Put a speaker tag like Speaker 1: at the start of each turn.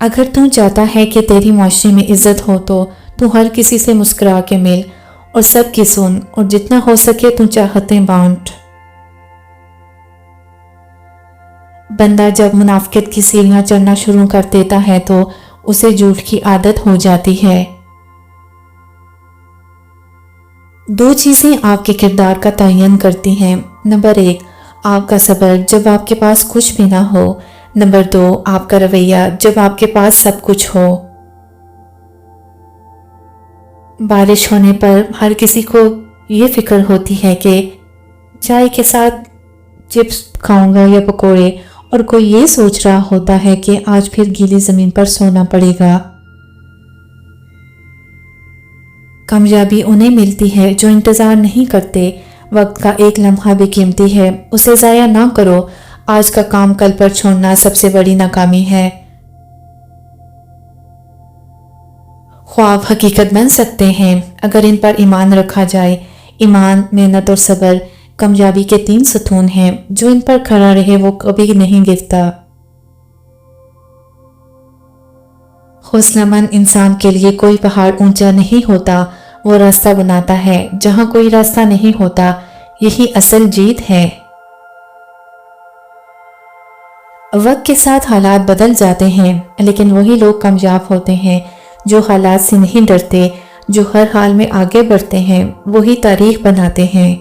Speaker 1: اگر تو چاہتا ہے کہ تیری معاشرے میں عزت ہو تو ہر کسی سے مسکرا کے مل اور سب کی سن، اور جتنا ہو سکے تو چاہتیں بانٹ۔ بندہ جب منافقت کی سیڑھیاں چڑھنا شروع کر دیتا ہے تو اسے جھوٹ کی عادت ہو جاتی ہے۔ دو چیزیں آپ کے کردار کا تعین کرتی ہیں۔ نمبر 1، آپ کا صبر جب آپ کے پاس کچھ بھی نہ ہو۔ نمبر 2، آپ کا رویہ جب آپ کے پاس سب کچھ ہو۔ بارش ہونے پر ہر کسی کو یہ فکر ہوتی ہے کہ چائے کے ساتھ چپس کھاؤں گا یا پکوڑے، اور کوئی یہ سوچ رہا ہوتا ہے کہ آج پھر گیلی زمین پر سونا پڑے گا۔ کامیابی انہیں ملتی ہے جو انتظار نہیں کرتے۔ وقت کا ایک لمحہ بھی قیمتی ہے، اسے ضائع نہ کرو۔ آج کا کام کل پر چھوڑنا سب سے بڑی ناکامی ہے۔ خواب حقیقت بن سکتے ہیں اگر ان پر ایمان رکھا جائے۔ ایمان، محنت اور صبر کامیابی کے 3 ستون ہیں۔ جو ان پر کھڑا رہے وہ کبھی نہیں گرتا۔ حوصلہ مند انسان کے لیے کوئی پہاڑ اونچا نہیں ہوتا، وہ راستہ بناتا ہے جہاں کوئی راستہ نہیں ہوتا۔ یہی اصل جیت ہے۔ وقت کے ساتھ حالات بدل جاتے ہیں، لیکن وہی لوگ کامیاب ہوتے ہیں جو حالات سے نہیں ڈرتے، جو ہر حال میں آگے بڑھتے ہیں، وہی تاریخ بناتے ہیں۔